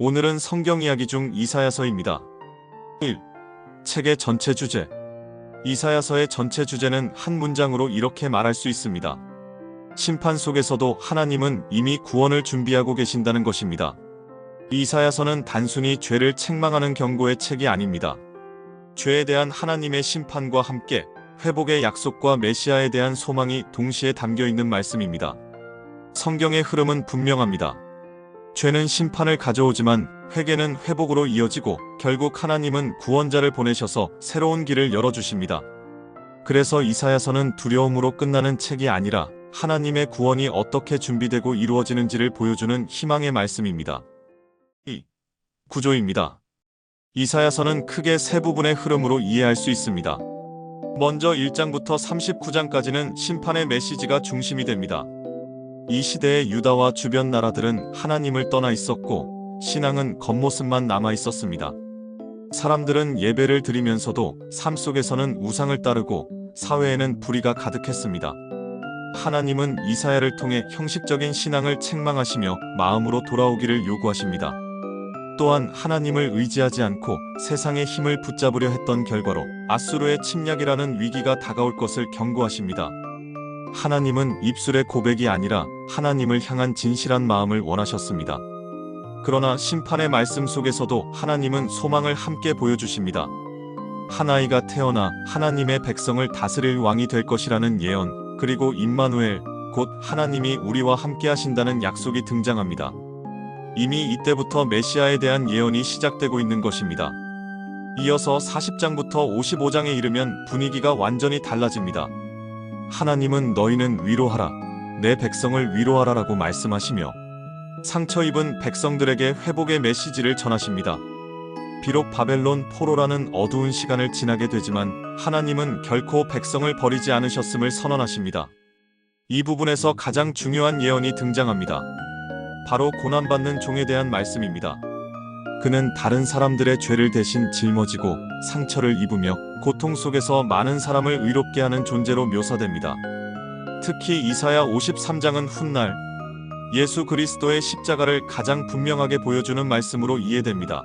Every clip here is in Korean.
오늘은 성경 이야기 중 이사야서입니다. 1. 책의 전체 주제. 이사야서의 전체 주제는 한 문장으로 이렇게 말할 수 있습니다. 심판 속에서도 하나님은 이미 구원을 준비하고 계신다는 것입니다. 이사야서는 단순히 죄를 책망하는 경고의 책이 아닙니다. 죄에 대한 하나님의 심판과 함께 회복의 약속과 메시아에 대한 소망이 동시에 담겨 있는 말씀입니다. 성경의 흐름은 분명합니다. 죄는 심판을 가져오지만 회개는 회복으로 이어지고 결국 하나님은 구원자를 보내셔서 새로운 길을 열어주십니다. 그래서 이사야서는 두려움으로 끝나는 책이 아니라 하나님의 구원이 어떻게 준비되고 이루어지는지를 보여주는 희망의 말씀입니다. 2. 구조입니다. 이사야서는 크게 세 부분의 흐름으로 이해할 수 있습니다. 먼저 1장부터 39장까지는 심판의 메시지가 중심이 됩니다. 이 시대의 유다와 주변 나라들은 하나님을 떠나 있었고 신앙은 겉모습만 남아 있었습니다. 사람들은 예배를 드리면서도 삶 속에서는 우상을 따르고 사회에는 불의가 가득했습니다. 하나님은 이사야를 통해 형식적인 신앙을 책망하시며 마음으로 돌아오기를 요구하십니다. 또한 하나님을 의지하지 않고 세상의 힘을 붙잡으려 했던 결과로 아수르의 침략이라는 위기가 다가올 것을 경고하십니다. 하나님은 입술의 고백이 아니라 하나님을 향한 진실한 마음을 원하셨습니다. 그러나 심판의 말씀 속에서도 하나님은 소망을 함께 보여주십니다. 한 아이가 태어나 하나님의 백성을 다스릴 왕이 될 것이라는 예언, 그리고 임마누엘, 곧 하나님이 우리와 함께 하신다는 약속이 등장합니다. 이미 이때부터 메시아에 대한 예언이 시작되고 있는 것입니다. 이어서 40장부터 55장에 이르면 분위기가 완전히 달라집니다. 하나님은 너희는 위로하라, 내 백성을 위로하라 라고 말씀하시며 상처 입은 백성들에게 회복의 메시지를 전하십니다. 비록 바벨론 포로라는 어두운 시간을 지나게 되지만 하나님은 결코 백성을 버리지 않으셨음을 선언하십니다. 이 부분에서 가장 중요한 예언이 등장합니다. 바로 고난받는 종에 대한 말씀입니다. 그는 다른 사람들의 죄를 대신 짊어지고 상처를 입으며 고통 속에서 많은 사람을 의롭게 하는 존재로 묘사됩니다. 특히 이사야 53장은 훗날 예수 그리스도의 십자가를 가장 분명하게 보여주는 말씀으로 이해됩니다.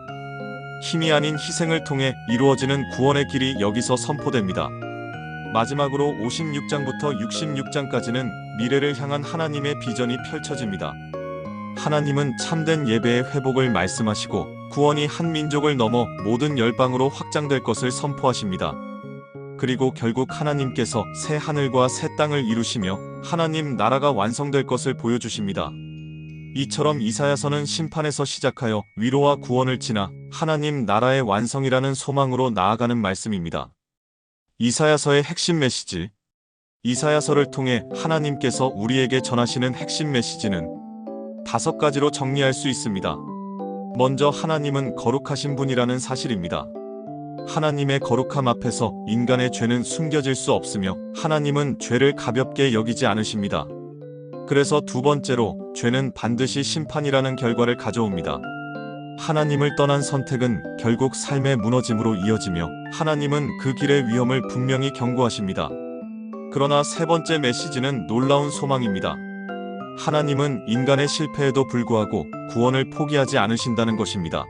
힘이 아닌 희생을 통해 이루어지는 구원의 길이 여기서 선포됩니다. 마지막으로 56장부터 66장까지는 미래를 향한 하나님의 비전이 펼쳐집니다. 하나님은 참된 예배의 회복을 말씀하시고 구원이 한 민족을 넘어 모든 열방으로 확장될 것을 선포하십니다. 그리고 결국 하나님께서 새 하늘과 새 땅을 이루시며 하나님 나라가 완성될 것을 보여주십니다. 이처럼 이사야서는 심판에서 시작하여 위로와 구원을 지나 하나님 나라의 완성이라는 소망으로 나아가는 말씀입니다. 이사야서의 핵심 메시지. 이사야서를 통해 하나님께서 우리에게 전하시는 핵심 메시지는 5가지로 정리할 수 있습니다. 먼저 하나님은 거룩하신 분이라는 사실입니다. 하나님의 거룩함 앞에서 인간의 죄는 숨겨질 수 없으며 하나님은 죄를 가볍게 여기지 않으십니다. 그래서 두 번째로 죄는 반드시 심판이라는 결과를 가져옵니다. 하나님을 떠난 선택은 결국 삶의 무너짐으로 이어지며 하나님은 그 길의 위험을 분명히 경고하십니다. 그러나 세 번째 메시지는 놀라운 소망입니다. 하나님은 인간의 실패에도 불구하고 구원을 포기하지 않으신다는 것입니다.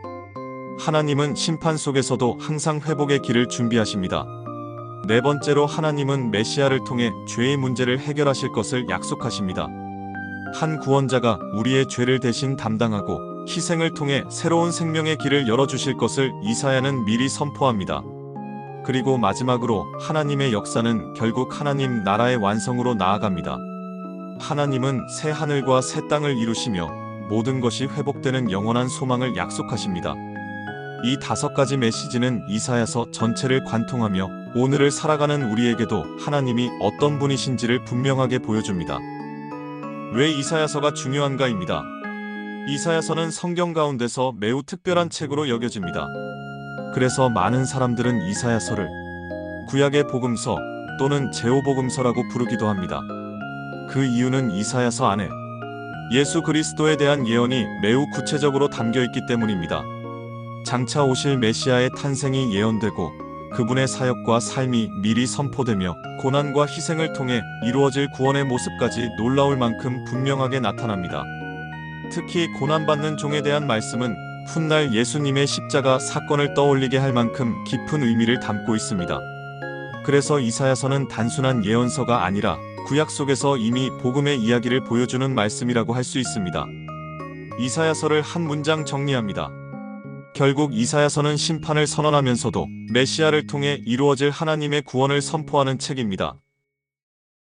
하나님은 심판 속에서도 항상 회복의 길을 준비하십니다. 네 번째로 하나님은 메시아를 통해 죄의 문제를 해결하실 것을 약속하십니다. 한 구원자가 우리의 죄를 대신 담당하고 희생을 통해 새로운 생명의 길을 열어주실 것을 이사야는 미리 선포합니다. 그리고 마지막으로 하나님의 역사는 결국 하나님 나라의 완성으로 나아갑니다. 하나님은 새 하늘과 새 땅을 이루시며 모든 것이 회복되는 영원한 소망을 약속하십니다. 이 5가지 메시지는 이사야서 전체를 관통하며 오늘을 살아가는 우리에게도 하나님이 어떤 분이신지를 분명하게 보여줍니다. 왜 이사야서가 중요한가입니다. 이사야서는 성경 가운데서 매우 특별한 책으로 여겨집니다. 그래서 많은 사람들은 이사야서를 구약의 복음서 또는 제오복음서라고 부르기도 합니다. 그 이유는 이사야서 안에 예수 그리스도에 대한 예언이 매우 구체적으로 담겨 있기 때문입니다. 장차 오실 메시아의 탄생이 예언되고 그분의 사역과 삶이 미리 선포되며 고난과 희생을 통해 이루어질 구원의 모습까지 놀라울 만큼 분명하게 나타납니다. 특히 고난받는 종에 대한 말씀은 훗날 예수님의 십자가 사건을 떠올리게 할 만큼 깊은 의미를 담고 있습니다. 그래서 이사야서는 단순한 예언서가 아니라 구약 속에서 이미 복음의 이야기를 보여주는 말씀이라고 할 수 있습니다. 이사야서를 한 문장 정리합니다. 결국 이사야서는 심판을 선언하면서도 메시아를 통해 이루어질 하나님의 구원을 선포하는 책입니다.